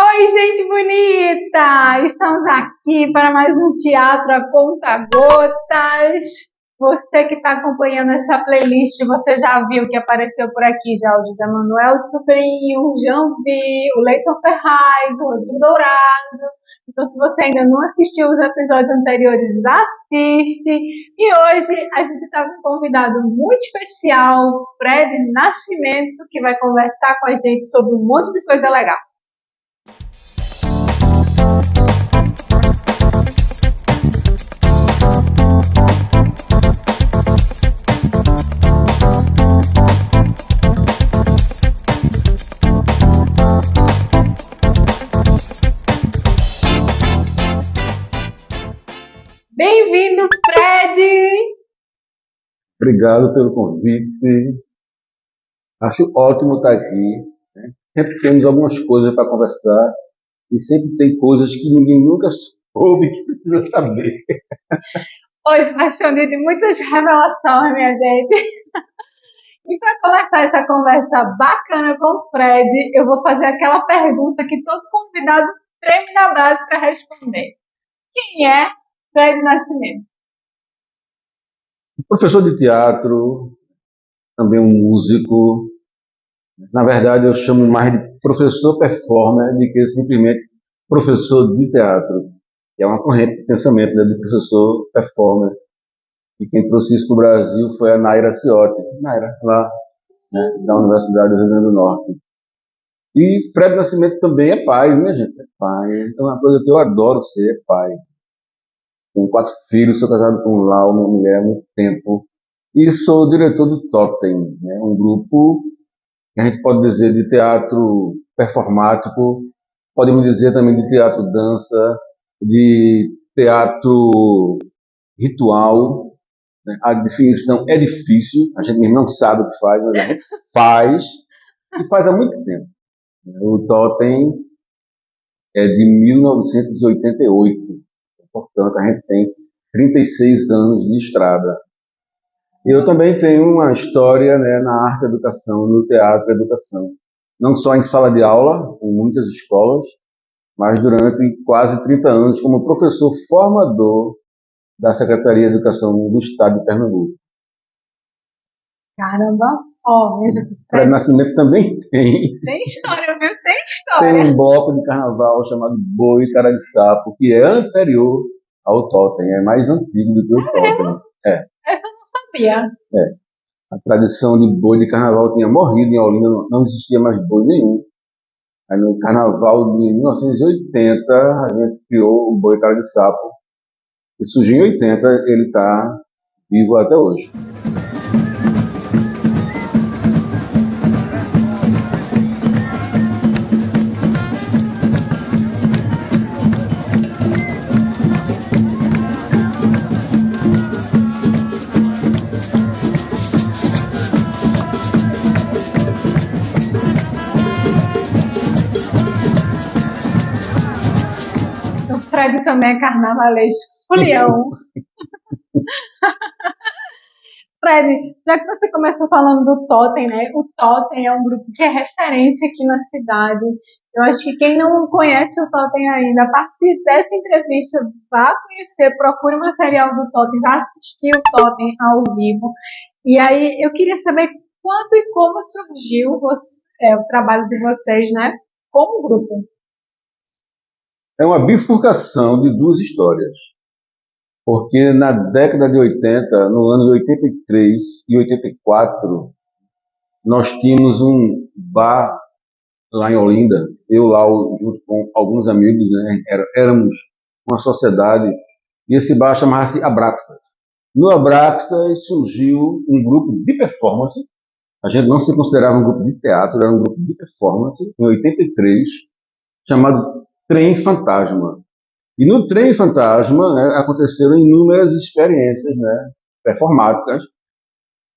Oi, gente bonita! Estamos aqui para mais um Teatro a Conta Gotas. Você que está acompanhando essa playlist, você já viu que apareceu por aqui já o José Manuel Sobrinho, o Janvi, o Leiton Ferraz, o Rodrigo Dourado. Então, se você ainda não assistiu os episódios anteriores, assiste. E hoje a gente está com um convidado muito especial, Fred Nascimento, que vai conversar com a gente sobre um monte de coisa legal. Bem-vindo, Fred! Obrigado pelo convite. Acho ótimo estar aqui, né? Sempre temos algumas coisas para conversar e sempre tem coisas que ninguém nunca soube que precisa saber. Hoje vai ser um dia de muitas revelações, minha gente. E para começar essa conversa bacana com o Fred, eu vou fazer aquela pergunta que todo convidado treme na base para responder. Quem é Fred Nascimento? Professor de teatro, também um músico. Na verdade, eu chamo mais de professor performer do que simplesmente professor de teatro, que é uma corrente de pensamento, né, do professor performer. E quem trouxe isso para o Brasil foi a Naira Ciotti, lá, né, da Universidade do Rio Grande do Norte. E Fred Nascimento também é pai, minha gente, é pai. É uma coisa que eu adoro ser, é pai. Tenho 4 filhos, sou casado com uma mulher há muito tempo. E sou diretor do Totem, né, um grupo que a gente pode dizer de teatro performático, podemos dizer também de teatro dança, de teatro ritual, né? A definição é difícil, a gente mesmo não sabe o que faz, mas a gente faz, e faz há muito tempo. O Totem é de 1988, portanto a gente tem 36 anos de estrada. Eu também tenho uma história, né, na arte educação, no teatro educação. Não só em sala de aula, em muitas escolas, mas durante quase 30 anos como professor formador da Secretaria de Educação do Estado de Pernambuco. Caramba, ó, minha gente. Fred Nascimento também tem. Tem história, viu? Tem história. Tem um bloco de carnaval chamado Boi e Cara de Sapo, que é anterior ao Totem, é mais antigo do que o Totem. É. Essa eu não sabia. É. A tradição de boi de carnaval tinha morrido em Olinda, não existia mais boi nenhum. Aí no carnaval de 1980, a gente criou o Boi Cara de Sapo. Ele surgiu em 80, ele está vivo até hoje. O Fred também é carnavalesco. Fulião. Fred, já que você começou falando do Totem, né? O Totem é um grupo que é referência aqui na cidade. Eu acho que quem não conhece o Totem ainda, a partir dessa entrevista, vá conhecer, procure o material do Totem, vá assistir o Totem ao vivo. E aí, eu queria saber quando e como surgiu o trabalho de vocês, né? Como grupo. É uma bifurcação de duas histórias. Porque na década de 80, no ano de 83 e 84, nós tínhamos um bar lá em Olinda, eu lá junto com alguns amigos, né, éramos uma sociedade, e esse bar chamava-se Abraxas. No Abraxas surgiu um grupo de performance, a gente não se considerava um grupo de teatro, era um grupo de performance, em 83, chamado Trem Fantasma. E no Trem Fantasma, né, aconteceram inúmeras experiências, né, performáticas,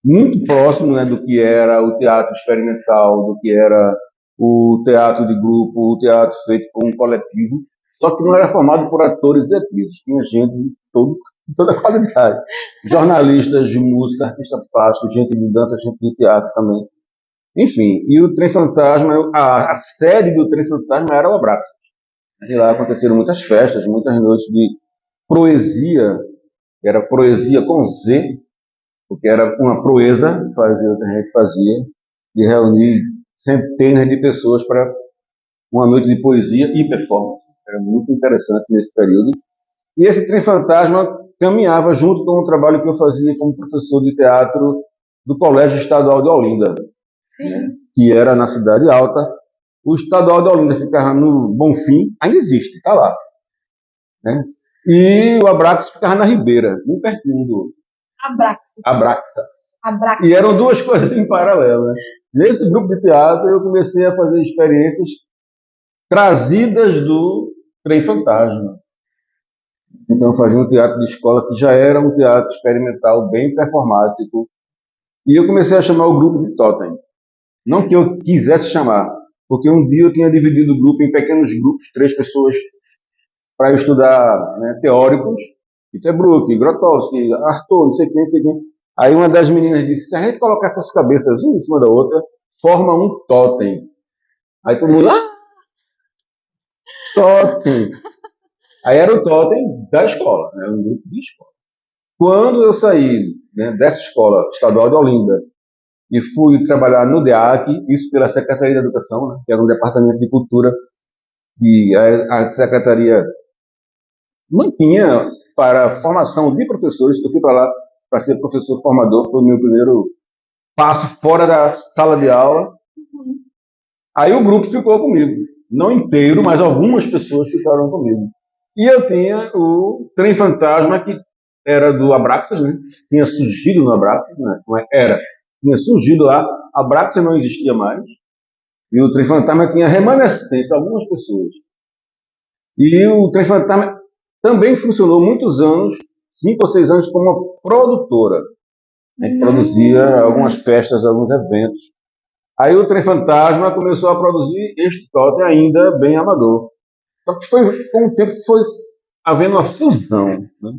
muito próximo, né, do que era o teatro experimental, do que era o teatro de grupo, o teatro feito com um coletivo, só que não era formado por atores e atrizes, tinha gente de toda qualidade. Jornalistas de música, artistas plásticos, gente de dança, gente de teatro também. Enfim, e o Trem Fantasma, a sede do Trem Fantasma era o Abraço. E lá aconteceram muitas festas, muitas noites de proesia, era proesia com Z, porque era uma proeza que a gente fazia, de reunir centenas de pessoas para uma noite de poesia e performance. Era muito interessante nesse período. E esse Trem Fantasma caminhava junto com o trabalho que eu fazia como professor de teatro do Colégio Estadual de Olinda, né, que era na Cidade Alta. O Estadual de Olinda ficava no Bonfim, ainda existe, está lá. Né? E o Abraxas ficava na Ribeira, bem pertinho do Abraxas. E eram duas coisas em paralelo. Né? Nesse grupo de teatro eu comecei a fazer experiências trazidas do Trem Fantasma. Então eu fazia um teatro de escola que já era um teatro experimental bem performático. E eu comecei a chamar o grupo de Totem. Não que eu quisesse chamar, porque um dia eu tinha dividido o grupo em pequenos grupos, 3 pessoas, para eu estudar, né, teóricos, Peterbrook, Grotowski, Arthur, não sei quem, não sei quem. Aí uma das meninas disse, se a gente colocar essas cabeças uma em cima da outra, forma um totem. Aí todo mundo, totem! Aí era o totem da escola, né, um grupo de escola. Quando eu saí, né, dessa escola estadual de Olinda e fui trabalhar no DEAC, isso pela Secretaria da Educação, né, que era um departamento de cultura que a Secretaria mantinha para a formação de professores. Eu fui para lá para ser professor formador, foi o meu primeiro passo fora da sala de aula. Aí o grupo ficou comigo, não inteiro, mas algumas pessoas ficaram comigo. E eu tinha o Trem Fantasma, que era do Abraxas, né? Tinha surgido no Abraxas, né? Tinha surgido lá, Abraxas não existia mais, e o Trem Fantasma tinha remanescentes, algumas pessoas. E o Trem Fantasma também funcionou muitos anos, 5 ou 6 anos, como uma produtora. A gente produzia algumas festas, alguns eventos. Aí o Trem Fantasma começou a produzir este totem ainda bem amador. Só que com o tempo foi havendo uma fusão. Né?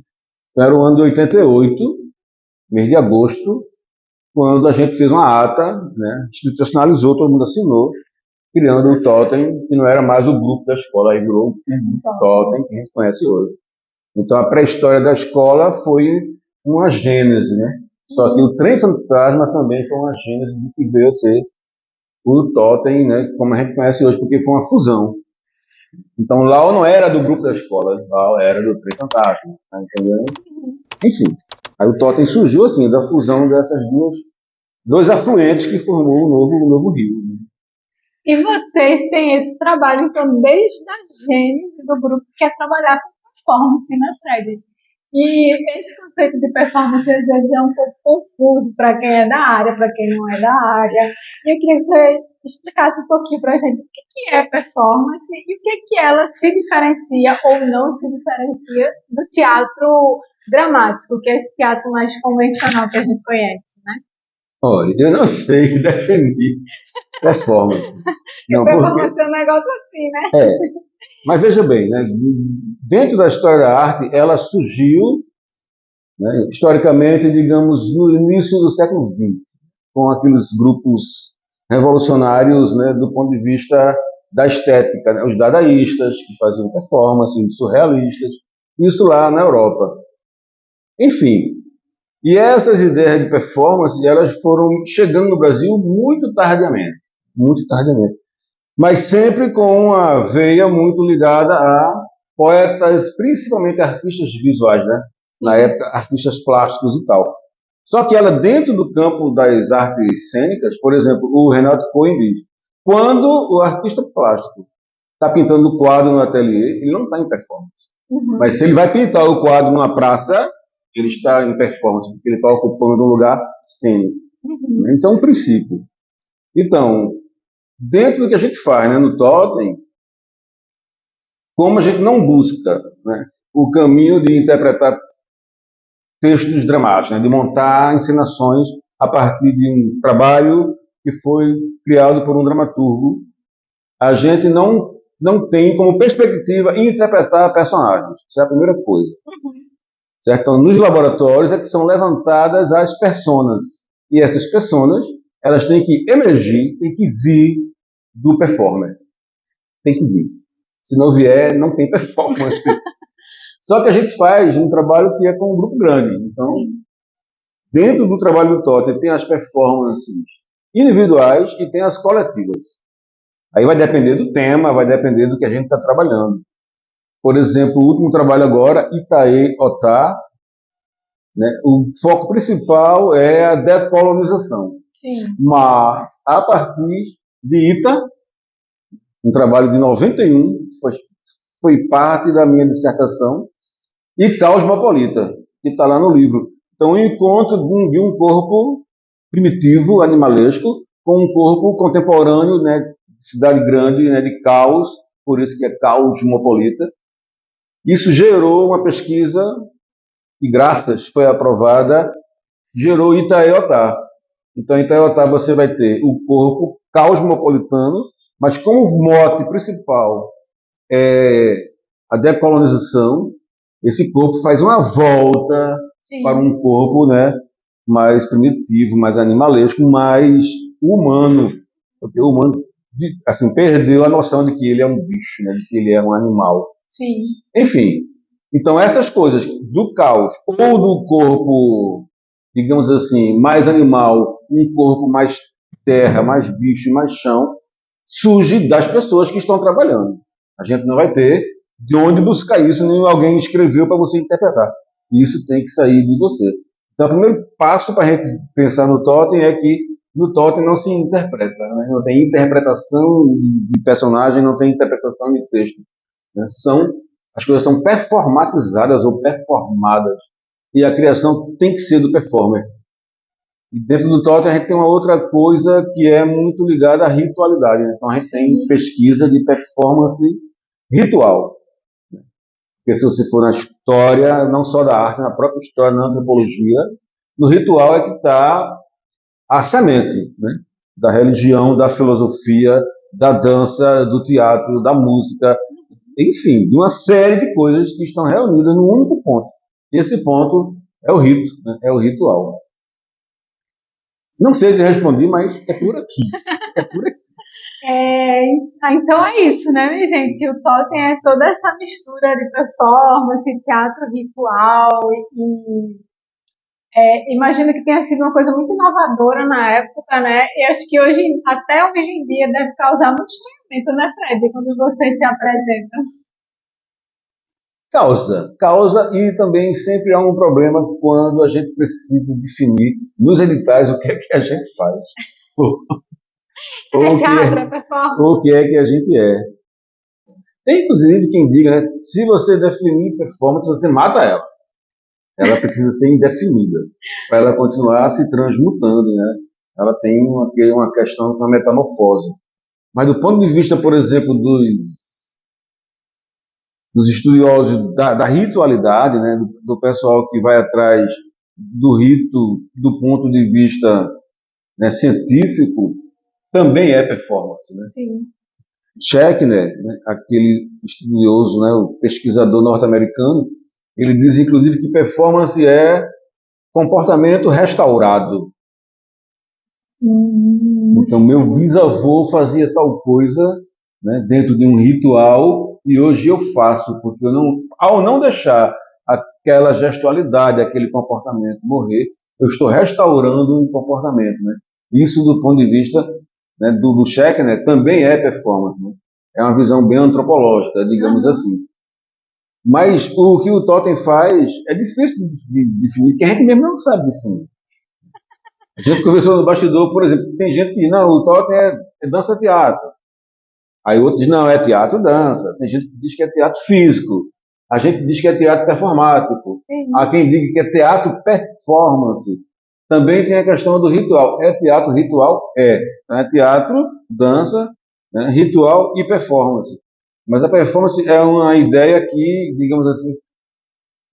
Era o ano de 88, mês de agosto, quando a gente fez uma ata, né, institucionalizou, todo mundo assinou, criando um totem que não era mais o grupo da escola, aí virou o totem que a gente conhece hoje. Então a pré-história da escola foi uma gênese, né? Só que o Trem Fantasma também foi uma gênese do que veio a ser o totem, né, como a gente conhece hoje, porque foi uma fusão. Então Lau não era do grupo da escola, Lau era do Trem Fantasma, tá entendendo? Enfim, aí o totem surgiu assim, da fusão dessas dois afluentes que formou o novo rio. Né? E vocês têm esse trabalho, então, desde a gênese do grupo, que é trabalhar com performance, né, Fred? E esse conceito de performance, às vezes, é um pouco confuso para quem é da área, para quem não é da área. E eu queria que você explicasse um pouquinho para a gente o que é performance e o que ela se diferencia ou não se diferencia do teatro dramático, que é esse teatro mais convencional que a gente conhece, né? Olha, eu não sei definir performance. Não, performance é um negócio assim, né? Mas veja bem, né, dentro da história da arte, ela surgiu, né, historicamente, digamos, no início do século XX, com aqueles grupos revolucionários, né, do ponto de vista da estética, né, os dadaístas, que faziam performance, os surrealistas, isso lá na Europa. Enfim, e essas ideias de performance, elas foram chegando no Brasil muito tardiamente, mas sempre com uma veia muito ligada a poetas, principalmente artistas visuais, né? Na época, artistas plásticos e tal. Só que ela, dentro do campo das artes cênicas, por exemplo, o Renato Cohen diz, quando o artista plástico está pintando o quadro no ateliê, ele não está em performance. Mas se ele vai pintar o quadro numa praça, ele está em performance, porque ele está ocupando um lugar cênico. Isso é um princípio. Então, dentro do que a gente faz, né, no totem, como a gente não busca, né, o caminho de interpretar textos dramáticos, né, de montar encenações a partir de um trabalho que foi criado por um dramaturgo, a gente não tem como perspectiva interpretar personagens. Isso é a primeira coisa. Certo? Então, nos laboratórios é que são levantadas as personas. E essas personas, elas têm que emergir, têm que vir do performer. Tem que vir. Se não vier, não tem performance. Só que a gente faz um trabalho que é com um grupo grande. Então, Sim. dentro do trabalho do Totem, tem as performances individuais e tem as coletivas. Aí vai depender do tema, vai depender do que a gente está trabalhando. Por exemplo, o último trabalho agora, Itaê Otá, né? O foco principal é a decolonização. Sim. Mas, a partir de Ita, um trabalho de 91, foi parte da minha dissertação, e Cosmopolita, que está lá no livro. Então, o encontro de um corpo primitivo, animalesco, com um corpo contemporâneo, né, de cidade grande, né, de caos, por isso que é Cosmopolita. Isso gerou uma pesquisa, e graças foi aprovada, gerou Itaeotá. Então, em Itaeotá você vai ter o corpo cosmopolitano, mas como mote principal é a decolonização, esse corpo faz uma volta Sim. para um corpo, né, mais primitivo, mais animalesco, mais humano. Porque o humano assim, perdeu a noção de que ele é um bicho, né, de que ele é um animal. Sim. Enfim, então essas coisas do caos ou do corpo, digamos assim, mais animal, um corpo mais terra, mais bicho, mais chão, surge das pessoas que estão trabalhando. A gente não vai ter de onde buscar isso, nem alguém escreveu para você interpretar. Isso tem que sair de você. Então, o primeiro passo para a gente pensar no Totem é que no Totem não se interpreta, né? Não tem interpretação de personagem, não tem interpretação de texto. Né? As coisas são performatizadas ou performadas. E a criação tem que ser do performer. E dentro do Totem a gente tem uma outra coisa que é muito ligada à ritualidade. Né? Então a gente tem pesquisa de performance ritual. Porque se você for na história, não só da arte, na própria história, na antropologia, no ritual é que está a semente, né? Da religião, da filosofia, da dança, do teatro, da música, enfim, de uma série de coisas que estão reunidas num único ponto. E esse ponto é o rito, né? É o ritual. Não sei se respondi, mas é por aqui. É por aqui. Então é isso, né, minha gente? O Totem é toda essa mistura de performance, teatro ritual e imagino que tenha sido uma coisa muito inovadora na época, né? E acho que até hoje em dia deve causar muito estranhamento, né, Fred, quando vocês se apresentam. Causa e também sempre há um problema quando a gente precisa definir nos editais o que é que a gente faz. É teatro, é performance. O que é que a gente é. Tem inclusive quem diga, né, se você definir performance, você mata ela. Ela precisa ser indefinida para ela continuar se transmutando, né? Ela tem uma questão, uma metamorfose. Mas do ponto de vista, por exemplo, dos estudiosos da ritualidade, né, do pessoal que vai atrás do rito do ponto de vista, né, científico, também é performance. Né? Sim. Schechner, né, aquele estudioso, né, o pesquisador norte-americano, ele diz inclusive que performance é comportamento restaurado. Então, meu bisavô fazia tal coisa, né, dentro de um ritual e hoje eu faço, porque ao não deixar aquela gestualidade, aquele comportamento morrer, eu estou restaurando um comportamento. Né? Isso, do ponto de vista, né, do Schechner, também é performance. Né? É uma visão bem antropológica, digamos assim. Mas o que o Totem faz é difícil de definir, porque a gente mesmo não sabe definir. A gente conversou no bastidor, por exemplo, tem gente que diz, não, o Totem é dança-teatro. Aí o outro diz, não, é teatro-dança. Tem gente que diz que é teatro físico. A gente diz que é teatro performático. Sim. Há quem diga que é teatro performance. Também tem a questão do ritual. É teatro ritual? É. Então é teatro, dança, né, ritual e performance. Mas a performance é uma ideia que, digamos assim,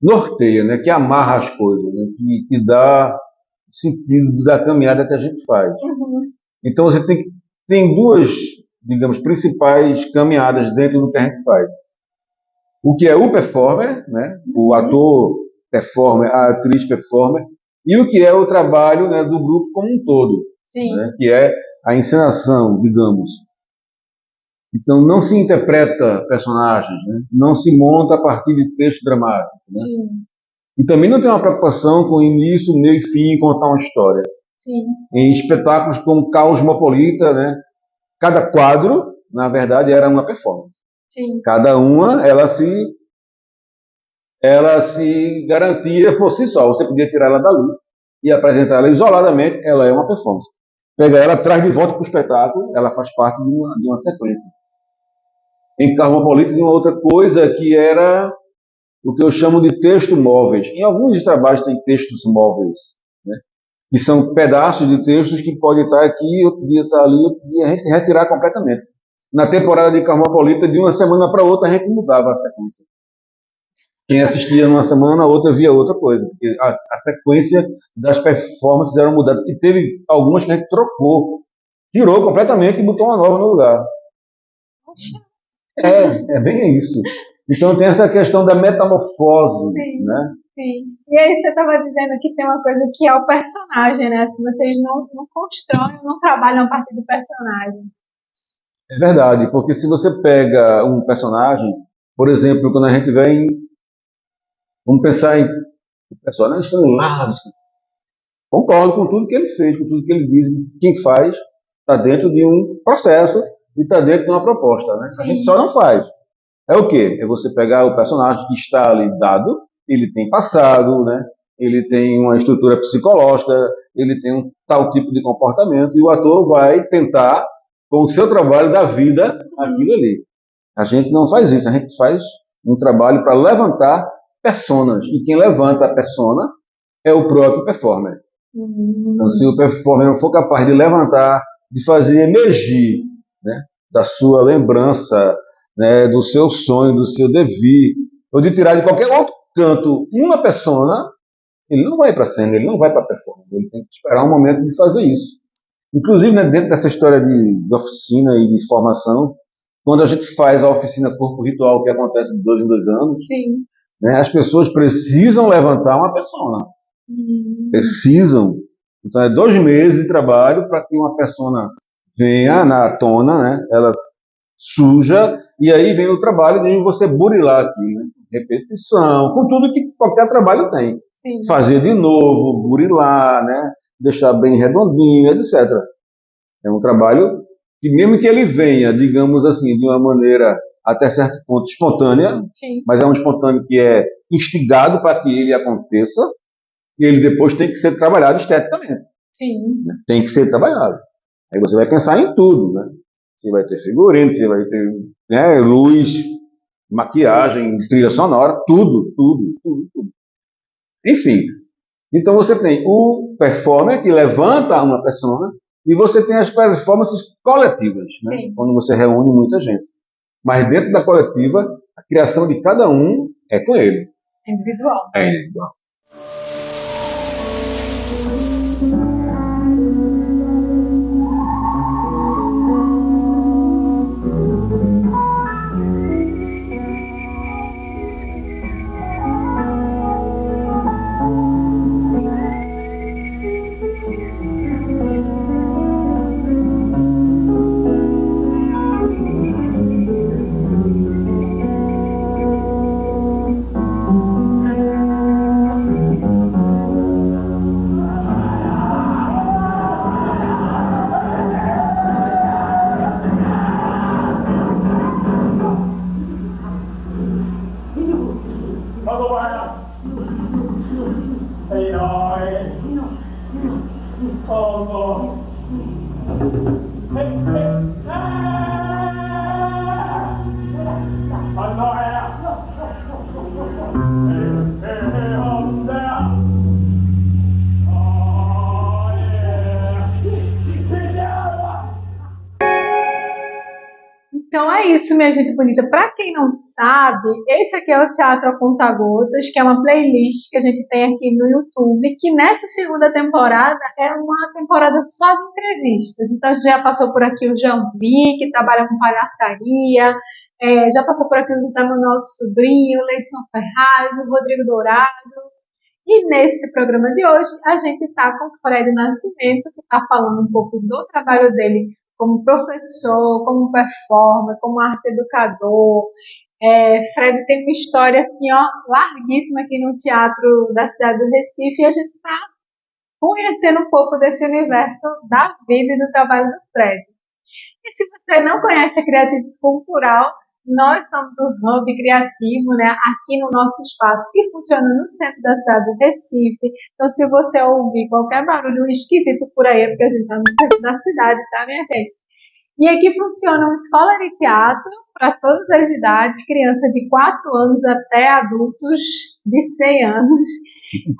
norteia, né, que amarra as coisas, né, que dá sentido da caminhada que a gente faz. Uhum. Então você tem duas, digamos, principais caminhadas dentro do que a gente faz. O que é o performer, né, o ator performer, a atriz performer, e o que é o trabalho, né, do grupo como um todo. Sim, né, que é a encenação, digamos. Então, não se interpreta personagens, né, não se monta a partir de texto dramático. Né, sim, e também não tem uma preocupação com início, meio e fim, contar uma história. sim, Em espetáculos como Cosmopolita, né, cada quadro, na verdade, era uma performance. sim. Cada uma, ela se garantia por si só. Você podia tirar ela dali e apresentar ela isoladamente, ela é uma performance. Pega ela, traz de volta para o espetáculo, ela faz parte de uma sequência. Em Cosmopolita tem uma outra coisa que era o que eu chamo de texto móveis. Em alguns trabalhos tem textos móveis, né? Que são pedaços de textos que pode estar aqui, outro dia estar ali, outro dia a gente retirar completamente. Na temporada de Cosmopolita, de uma semana para outra, a gente mudava a sequência. Quem assistia numa semana, a outra via outra coisa. Porque a sequência das performances era mudada. E teve algumas que a gente trocou, tirou completamente e botou uma nova no lugar. Poxa, É bem isso. Então tem essa questão da metamorfose, sim, né? sim. E aí você estava dizendo que tem uma coisa que é o personagem, né? Se vocês não constroem, não trabalham a partir do personagem. É verdade, porque se você pega um personagem, por exemplo, quando a gente vem, vamos pensar em personagens Stanislavski, concordo com tudo que ele fez, com tudo que ele diz, quem faz está dentro de um processo e está dentro de uma proposta, né? A gente só Sim, não faz. É o quê? É você pegar o personagem que está ali dado, ele tem passado, né? Ele tem uma estrutura psicológica, ele tem um tal tipo de comportamento, e o ator vai tentar, com o seu trabalho da vida, aquilo ali. A gente não faz isso, a gente faz um trabalho para levantar personas, e quem levanta a persona é o próprio performer. Então, se o performer não for capaz de levantar, de fazer emergir, né, da sua lembrança, né, do seu sonho, do seu devir, ou de tirar de qualquer outro canto uma persona, ele não vai para a cena, ele não vai para a performance, ele tem que esperar um momento de fazer isso. Inclusive, né, dentro dessa história de oficina e de formação, quando a gente faz a oficina Corpo Ritual, que acontece de 2 em 2 anos, sim. né, as pessoas precisam levantar uma persona. Hum, Precisam. Então, é 2 meses de trabalho para que uma persona venha na tona, né? Ela suja, e aí vem o trabalho de você burilar aqui, né? Repetição, com tudo que qualquer trabalho tem. sim, Fazer de novo, burilar, né? Deixar bem redondinho, etc. É um trabalho que, mesmo que ele venha, digamos assim, de uma maneira até certo ponto espontânea, sim, mas é um espontâneo que é instigado para que ele aconteça, e ele depois tem que ser trabalhado esteticamente. sim. Né? Tem que ser trabalhado. Aí você vai pensar em tudo, né? Você vai ter figurino, você vai ter, né, luz, maquiagem, trilha sonora, tudo, tudo, tudo, tudo. Enfim, então você tem o performer que levanta uma persona e você tem as performances coletivas, né? Sim, Quando você reúne muita gente. Mas dentro da coletiva, a criação de cada um é com ele. individual. É individual. Então é isso, minha gente bonita. Para quem não sabe, esse aqui é o Teatro a Conta-Gotas, que é uma playlist que a gente tem aqui no YouTube, que nessa segunda temporada é uma temporada só de entrevistas. Então a gente já passou por aqui o Jambi, que trabalha com palhaçaria, já passou por aqui o José Manuel Sobrinho, o Leidson Ferraz, o Rodrigo Dourado. E nesse programa de hoje, a gente está com o Fred Nascimento, que está falando um pouco do trabalho dele como professor, como performer, como arte educador. Fred tem uma história assim, ó, larguíssima aqui no teatro da cidade do Recife, e a gente está conhecendo um pouco desse universo da vida e do trabalho do Fred. E se você não conhece a Criativos Cultural, nós somos o Hub Criativo, né, aqui no nosso espaço, que funciona no centro da cidade do Recife. Então, se você ouvir qualquer barulho esquisito por aí, é porque a gente está no centro da cidade, tá, minha gente? E aqui funciona uma escola de teatro para todas as idades, crianças de 4 anos até adultos de 100 anos.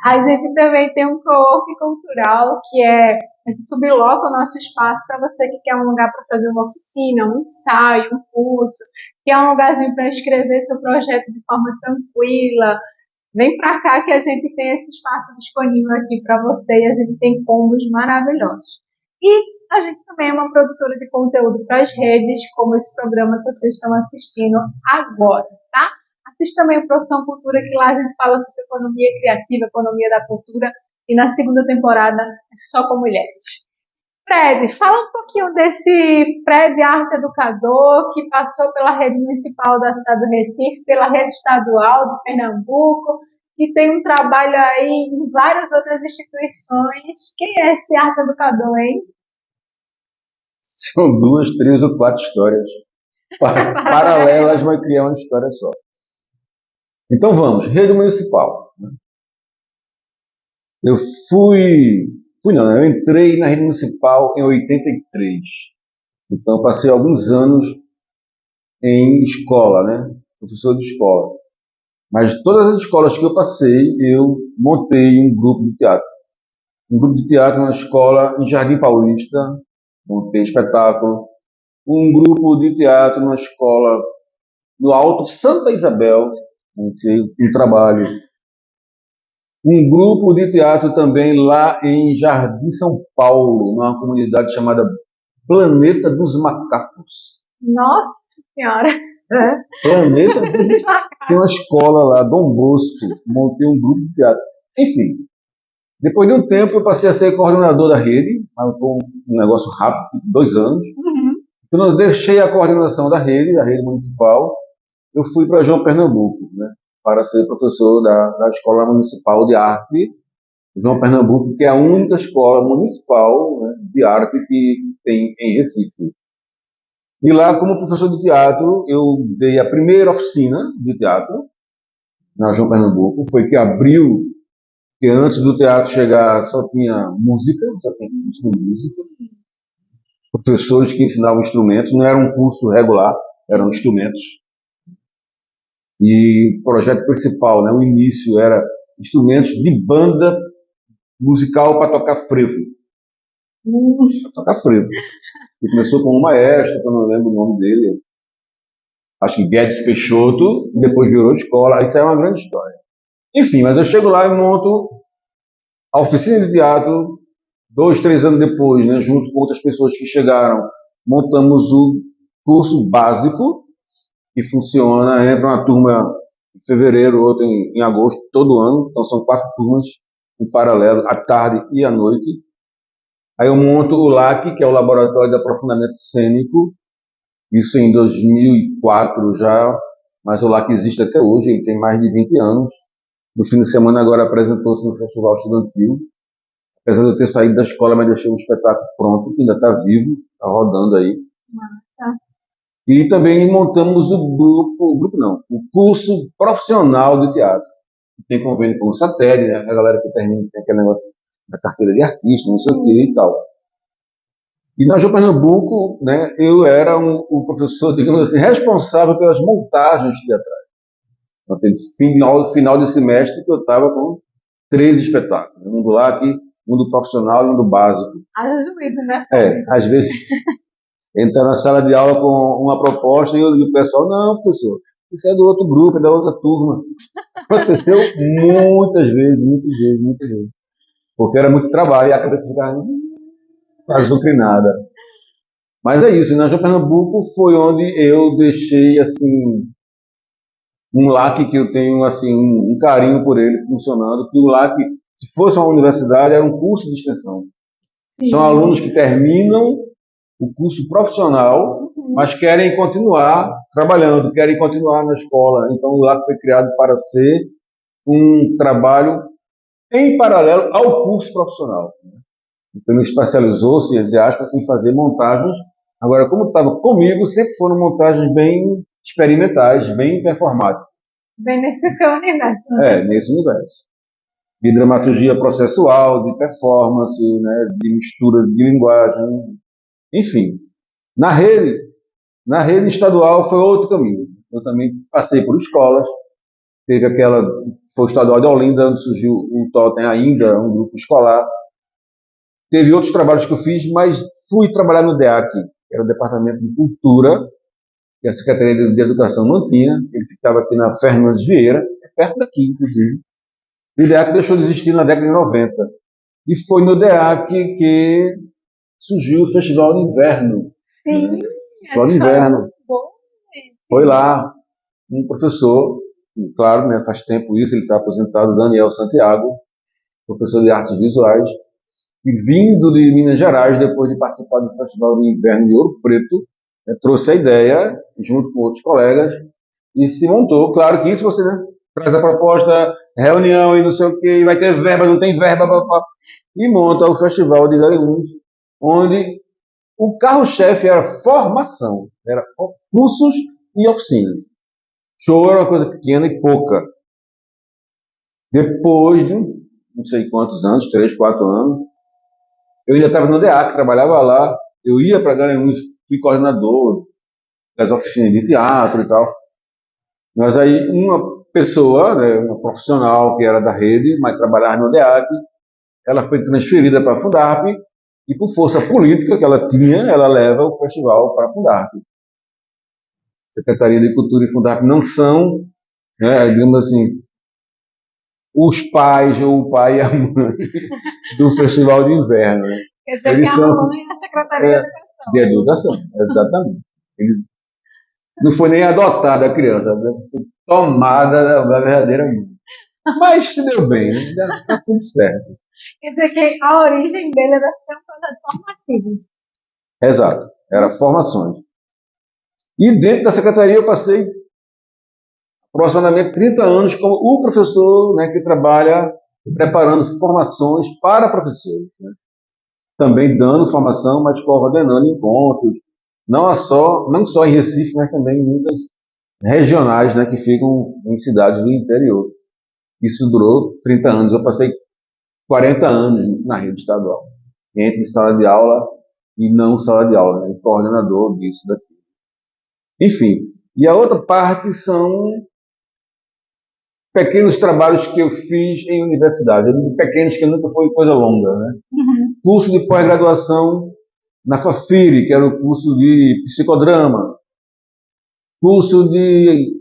A gente também tem um co-work cultural, que é a gente subloca o nosso espaço para você que quer um lugar para fazer uma oficina, um ensaio, um curso, que é um lugarzinho para escrever seu projeto de forma tranquila. Vem para cá que a gente tem esse espaço disponível aqui para você e a gente tem combos maravilhosos. E a gente também é uma produtora de conteúdo para as redes, como esse programa que vocês estão assistindo agora, tá? Assista também o Profissão Cultura, que lá a gente fala sobre economia criativa, economia da cultura, e na segunda temporada é só com mulheres. Fred, fala um pouquinho desse Fred Arte Educador, que passou pela rede municipal da cidade do Recife, pela rede estadual de Pernambuco, que tem um trabalho aí em várias outras instituições. Quem é esse arte educador, hein? São duas, três ou quatro histórias paralelas, mas criar uma história só. Então vamos, rede municipal. Eu não, eu entrei na rede municipal em 83. Então passei alguns anos em escola, né? Professor de escola. Mas todas as escolas que eu passei, eu montei um grupo de teatro. Um grupo de teatro na escola em Jardim Paulista, montei espetáculo. Um grupo de teatro na escola no Alto Santa Isabel, montei um trabalho. Um grupo de teatro também lá em Jardim São Paulo, numa comunidade chamada Planeta dos Macacos. Nossa Senhora! Planeta dos Macacos. Tem uma escola lá, Dom Bosco, montei um grupo de teatro. Enfim, depois de um tempo eu passei a ser coordenador da rede, mas foi um negócio rápido, 2 anos. Quando eu deixei a coordenação da rede municipal, eu fui para João Pernambuco, né, para ser professor da Escola Municipal de Arte João Pernambuco, que é a única escola municipal, né, de arte que tem em Recife. E lá, como professor de teatro, eu dei a primeira oficina de teatro na João Pernambuco, foi que abriu, que antes do teatro chegar só tinha música, só tinha curso de música, professores que ensinavam instrumentos, não era um curso regular, eram instrumentos. E o projeto principal, né, o início era instrumentos de banda musical para tocar frevo. Para tocar frevo. E começou com um maestro, que eu não lembro o nome dele, acho que Guedes Peixoto, depois virou escola, isso é uma grande história. Enfim, mas eu chego lá e monto a oficina de teatro, 2, 3 anos depois, né, junto com outras pessoas que chegaram, montamos o curso básico, que funciona, entra uma turma em fevereiro, outra em agosto, todo ano, então são 4 turmas em paralelo, à tarde e à noite. Aí eu monto o LAC, que é o Laboratório de Aprofundamento Cênico, isso em 2004 já, mas o LAC existe até hoje, ele tem mais de 20 anos. No fim de semana agora apresentou-se no Festival Estudantil. Apesar de eu ter saído da escola, mas deixei um espetáculo pronto, que ainda está vivo, está rodando aí. Nossa. E também montamos o curso profissional de teatro. Tem convênio com o Satélite, né? A galera que termina tem aquele negócio da carteira de artista, não sei o que e tal. E na João Pernambuco, né, eu era o professor, digamos assim, responsável pelas montagens teatrais. Então, tem final de semestre que eu estava com 13 espetáculos. Um do LAC, um do profissional e um do básico. Ajuda, né? Às vezes entra na sala de aula com uma proposta e o pessoal, não, professor, isso é do outro grupo, é da outra turma. Aconteceu muitas vezes. Porque era muito trabalho e a cabeça ficava azucrinada. Mas é isso, na João Pernambuco foi onde eu deixei, assim, Um LAC que eu tenho assim um carinho por ele funcionando, que o LAC, se fosse uma universidade, era um curso de extensão. São Sim. alunos que terminam o curso profissional, mas querem continuar trabalhando, querem continuar na escola. Então, o LAC foi criado para ser um trabalho em paralelo ao curso profissional. Então, ele especializou-se, entre aspas, em fazer montagens. Agora, como estava comigo, sempre foram montagens bem experimentais, bem performáticas. Bem nesse seu universo, né? Nesse universo. De dramaturgia processual, de performance, né, de mistura de linguagem, enfim. Na rede, na rede estadual foi outro caminho. Eu também passei por escolas, teve aquela, foi o estadual de Olinda, onde surgiu o Totem ainda, um grupo escolar. Teve outros trabalhos que eu fiz, mas fui trabalhar no DEAC, que era o Departamento de Cultura, que a Secretaria de Educação não tinha. Ele ficava aqui na Fernandes Vieira, perto daqui, inclusive. E o DEAC deixou de existir na década de 90. E foi no DEAC que surgiu o Festival de Inverno. Sim, Festival de Inverno. Foi lá um professor, claro, né, faz tempo isso, ele está aposentado, Daniel Santiago, professor de artes visuais, e vindo de Minas Gerais, depois de participar do Festival de Inverno de Ouro Preto, né, trouxe a ideia, junto com outros colegas, e se montou. Claro que isso você, né, traz a proposta, reunião e não sei o que, vai ter verba, não tem verba, e monta o Festival de Garanhuns, onde o carro-chefe era formação, era cursos e oficinas. Show era uma coisa pequena e pouca. Depois de não sei quantos anos, 3, 4 anos, eu ainda estava no DEAC, trabalhava lá, eu ia para Garanhuns, fui coordenador das oficinas de teatro e tal. Mas aí uma pessoa, né, uma profissional que era da rede, mas trabalhava no DEAC, ela foi transferida para a Fundarp e por força política que ela tinha, ela leva o festival para a Fundarp. Secretaria de Cultura e Fundarp não são, né, digamos assim, os pais ou o pai e a mãe do Festival de Inverno. Né? Quer dizer que a mãe é a Secretaria de Educação. De Educação, exatamente. Eles, não foi nem adotada a criança, foi tomada da verdadeira mãe. Mas se deu bem, né? Tá tudo certo. Quer dizer que a origem dele era ser um projeto formativo. Exato, era formações. E dentro da secretaria eu passei aproximadamente 30 anos como o professor, né, que trabalha preparando formações para professores. Né? Também dando formação, mas coordenando encontros, não só em Recife, mas também em muitas regionais, né, que ficam em cidades do interior. Isso durou 30 anos. Eu passei 40 anos na rede estadual, entre sala de aula e não sala de aula, né, coordenador disso daqui. Enfim, e a outra parte são pequenos trabalhos que eu fiz em universidade. Eu digo pequenos que nunca foi coisa longa, né? Curso de pós-graduação na FAFIRE, que era o curso de psicodrama. Curso de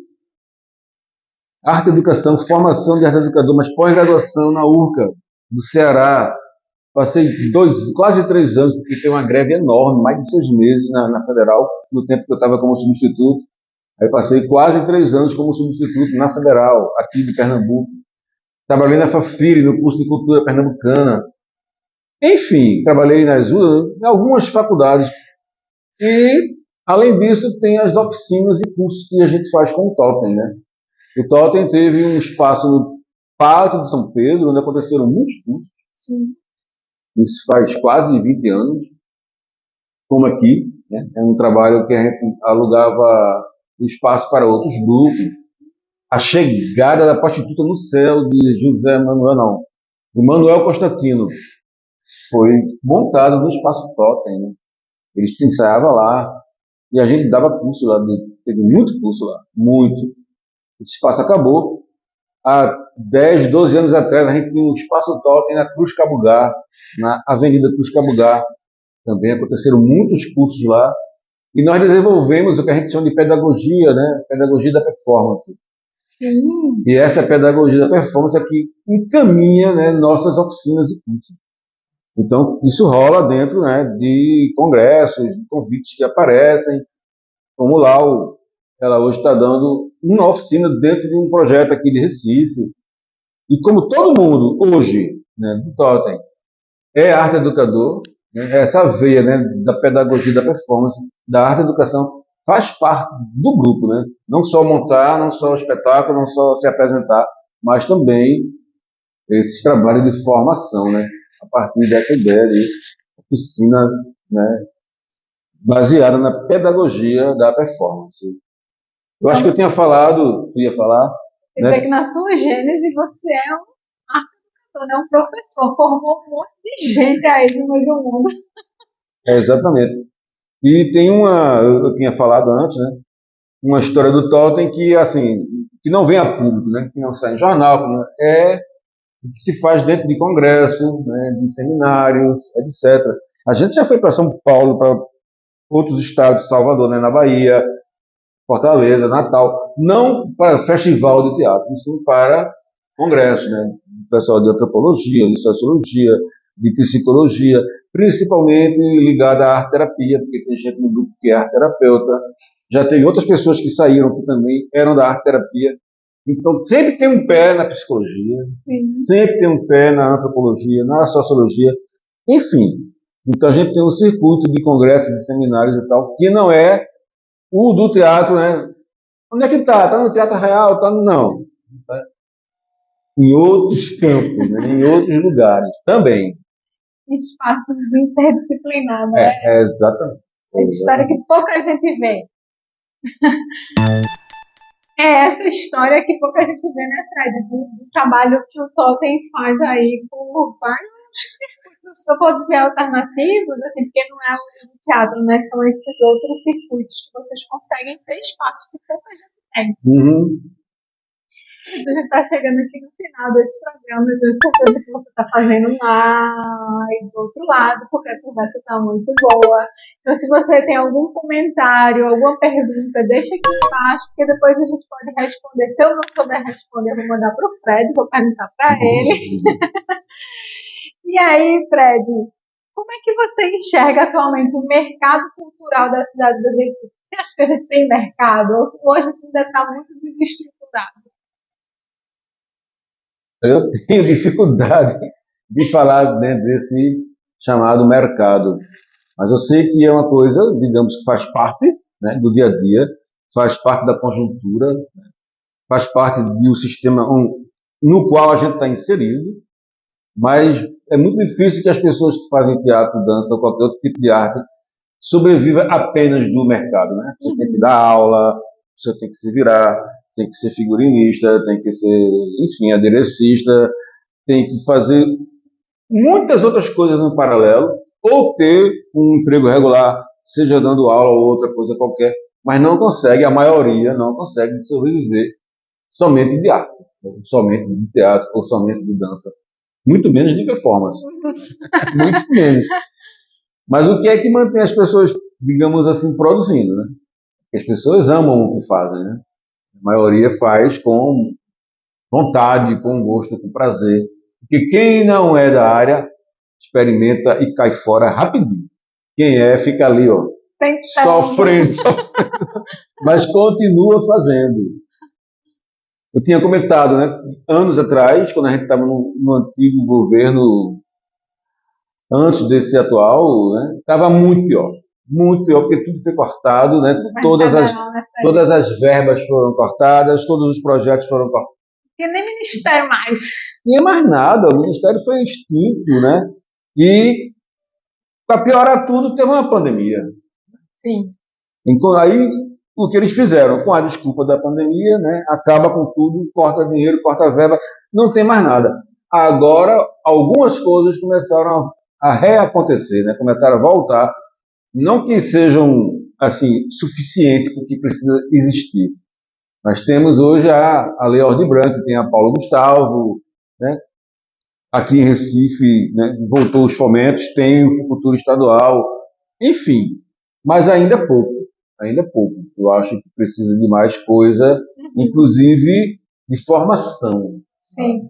arte e educação, formação de arte educador, mas pós-graduação na URCA, do Ceará. Passei quase 3 anos, porque tem uma greve enorme, mais de 6 meses na Federal, no tempo que eu estava como substituto. Aí passei quase 3 anos como substituto na Federal, aqui de Pernambuco. Trabalhei na FAFIRE, no curso de cultura pernambucana. Enfim, trabalhei em algumas faculdades. E, além disso, tem as oficinas e cursos que a gente faz com o Totem, né? O Totem teve um espaço no Pátio de São Pedro, onde aconteceram muitos cursos. Sim. Isso faz quase 20 anos, como aqui. Né? É um trabalho que a gente alugava espaço para outros grupos. A Chegada da Prostituta no Céu, de José Manuel, não, de Manuel Constantino, foi montado no Espaço Totem. Né? Eles ensaiavam lá e a gente dava curso lá, teve muito curso lá, muito. Esse espaço acabou. Há 10, 12 anos atrás, a gente tinha um Espaço Totem na Cruz Cabugá, na Avenida Cruz Cabugá. Também aconteceram muitos cursos lá. E nós desenvolvemos o que a gente chama de pedagogia, né? Pedagogia da performance. Sim. E essa pedagogia da performance é que encaminha, né, nossas oficinas e cursos. Então, isso rola dentro, né, de congressos, de convites que aparecem, como lá ela hoje está dando uma oficina dentro de um projeto aqui de Recife. E como todo mundo hoje, né, do Totem, é arte educador, né, essa veia, né, da pedagogia da performance, da arte educação, faz parte do grupo, né? Não só montar, não só o espetáculo, não só se apresentar, mas também esses trabalhos de formação, né? A partir dessa ideia de oficina, né, baseada na pedagogia da performance. Eu acho que eu tinha falado, tu ia falar, Quer né? dizer que na sua gênese você é um arte educador, né? Um professor, formou um monte de gente aí no meio do mundo. Exatamente. E tem eu tinha falado antes, né? Uma história do Totem que, assim, que não vem a público, né? Que não sai em jornal, é o que se faz dentro de congresso, né? De seminários, etc. A gente já foi para São Paulo, para outros estados, Salvador, né? Na Bahia, Fortaleza, Natal, não para festival de teatro, mas sim para congresso, né? O pessoal de antropologia, de sociologia, de psicologia, principalmente ligada à arte terapia, porque tem gente no grupo que é arte terapeuta, já teve outras pessoas que saíram que também eram da arte terapia. Então sempre tem um pé na psicologia, Sim. sempre tem um pé na antropologia, na sociologia, enfim. Então a gente tem um circuito de congressos e seminários e tal, que não é o do teatro, né? Onde é que está? Está no Teatro Real? Tá? Não. Tá em outros campos, né? Em outros lugares também. Espaços interdisciplinares, né? Exatamente. É de história que pouca gente vê. É essa história que pouca gente vê, né, Fred? Do trabalho que o Totem faz aí por vários circuitos, eu vou dizer alternativos, assim, porque não é o teatro, né? São esses outros circuitos que vocês conseguem ter espaço que pouca gente tem. Uhum. A gente está chegando aqui no final desse programa, eu tenho certeza que você está fazendo mais do outro lado, porque a conversa está muito boa. Então, se você tem algum comentário, alguma pergunta, deixa aqui embaixo, porque depois a gente pode responder. Se eu não souber responder, eu vou mandar para o Fred, vou perguntar para ele. E aí, Fred, como é que você enxerga atualmente o mercado cultural da cidade do Recife? Você acha que a gente tem mercado? Ou hoje ainda está muito desestruturado? Eu tenho dificuldade de falar, né, desse chamado mercado, mas eu sei que é uma coisa, digamos, que faz parte, né, do dia a dia, faz parte da conjuntura, faz parte de um sistema no qual a gente está inserido, mas é muito difícil que as pessoas que fazem teatro, dança ou qualquer outro tipo de arte sobreviva apenas do mercado, né? Você tem que dar aula, você tem que se virar, tem que ser figurinista, tem que ser, enfim, aderecista, tem que fazer muitas outras coisas no paralelo, ou ter um emprego regular, seja dando aula ou outra coisa qualquer, mas não consegue, a maioria não consegue sobreviver somente de arte, somente de teatro ou somente de dança. Muito menos de performance. Muito menos. Mas o que é que mantém as pessoas, digamos assim, produzindo, né? As pessoas amam o que fazem, né? A maioria faz com vontade, com gosto, com prazer. Porque quem não é da área experimenta e cai fora rapidinho. Quem é, fica ali, ó, sofrendo, mas continua fazendo. Eu tinha comentado, né, anos atrás, quando a gente estava no antigo governo, antes desse atual, né, estava muito pior, porque tudo foi cortado, né, todas as verbas foram cortadas, todos os projetos foram cortados. Não tinha nem ministério mais. Não tinha mais nada, o ministério foi extinto, né, e para piorar tudo, teve uma pandemia. Sim. Então, aí, o que eles fizeram, com a desculpa da pandemia, né, acaba com tudo, corta dinheiro, corta verba, não tem mais nada. Agora, algumas coisas começaram a reacontecer, né, começaram a voltar, não que sejam, assim, suficientes para o que precisa existir. Mas temos hoje a Lei Aldir Blanc, tem a Paulo Gustavo, né, aqui em Recife, né, voltou os fomentos, tem o Futuro Estadual, enfim, mas ainda é pouco, ainda é pouco. Eu acho que precisa de mais coisa, inclusive de formação. Sim.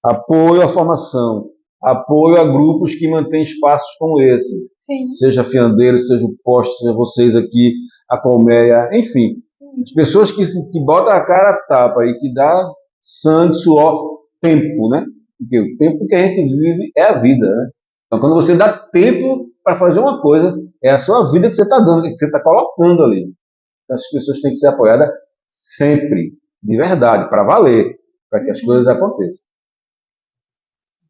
Apoio à formação, apoio a grupos que mantêm espaços como esse. Sim. Seja Fiandeiro, seja o Poste, seja vocês aqui, a Colmeia, enfim. As pessoas que botam a cara a tapa e que dá sangue, suor, tempo, né? Porque o tempo que a gente vive é a vida, né? Então, quando você dá tempo para fazer uma coisa, é a sua vida que você está dando, que você está colocando ali. Então, as pessoas têm que ser apoiadas sempre, de verdade, para valer, para que as coisas aconteçam.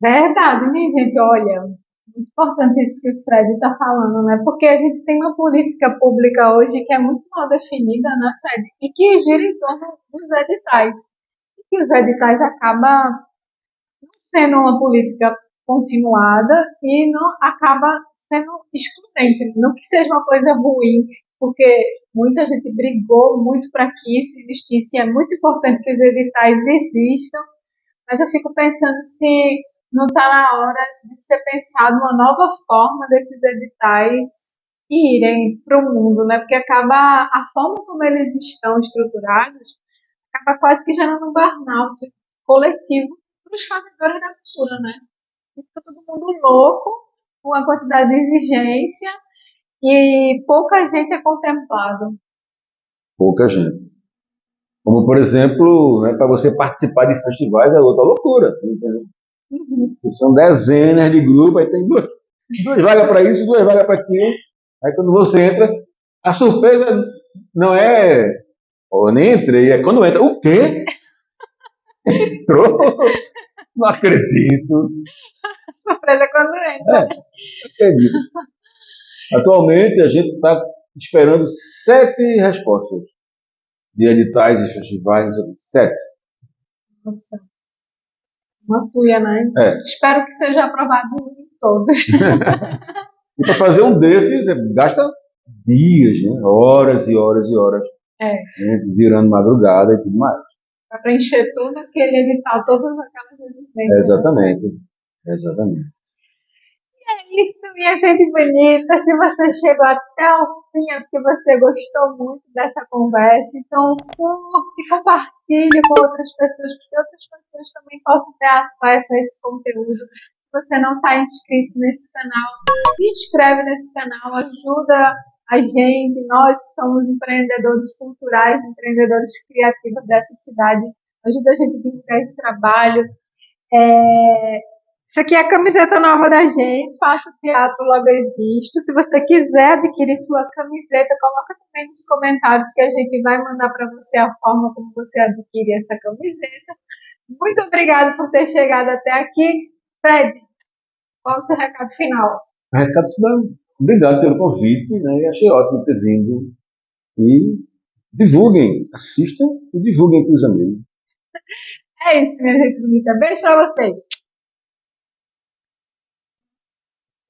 Verdade, minha gente, olha, muito importante isso que o Fred está falando, né? Porque a gente tem uma política pública hoje que é muito mal definida, né, Fred? E que gira em torno dos editais. E que os editais acabam sendo uma política continuada e não acaba sendo excludente. Não que seja uma coisa ruim, porque muita gente brigou muito para que isso existisse. É muito importante que os editais existam, mas eu fico pensando se não está na hora de ser pensado uma nova forma desses editais irem para o mundo, né? Porque acaba a forma como eles estão estruturados acaba quase que gerando um burnout coletivo para os fazedores da cultura, né? Fica todo mundo louco com a quantidade de exigência e pouca gente é contemplado. Pouca gente. Como, por exemplo, né, para você participar de festivais é outra loucura. Entendeu? Uhum. São dezenas de grupos, aí tem duas vagas para isso, duas vagas para aquilo. Aí quando você entra, a surpresa não é, eu nem entrei, é quando entra, o quê? Entrou? Não acredito. Surpresa quando entra. Não acredito. Atualmente a gente está esperando 7 respostas de editais e festivais, 7. Nossa, uma tuia, né? É. Espero que seja aprovado em todos. E para fazer um desses, você gasta dias, né? Horas e horas e horas, É, né? Virando madrugada e tudo mais. para preencher todo aquele edital, todas aquelas exigências. Né? Exatamente. Exatamente. É isso, minha gente bonita. Se você chegou até o fim, é porque você gostou muito dessa conversa. Então, curte, compartilhe com outras pessoas, porque outras pessoas também possam ter acesso a esse conteúdo. Se você não está inscrito nesse canal, se inscreve nesse canal, ajuda a gente, nós que somos empreendedores culturais, empreendedores criativos dessa cidade, ajuda a gente a divulgar esse trabalho. Isso aqui é a camiseta nova da gente, Faço Teatro, Logo Existo. Se você quiser adquirir sua camiseta, coloca também nos comentários que a gente vai mandar para você a forma como você adquire essa camiseta. Muito obrigada por ter chegado até aqui. Fred, qual é o seu recado final? Recado final. Obrigado pelo convite, né? E achei ótimo ter vindo. E divulguem, assistam e divulguem para os amigos. É isso, minha gente bonita. Beijo para vocês.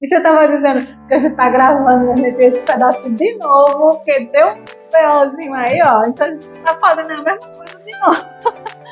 E você estava dizendo que a gente está gravando, a gente esse pedaço de novo, porque deu um BOzinho aí, ó. Então a gente está fazendo a mesma coisa de novo.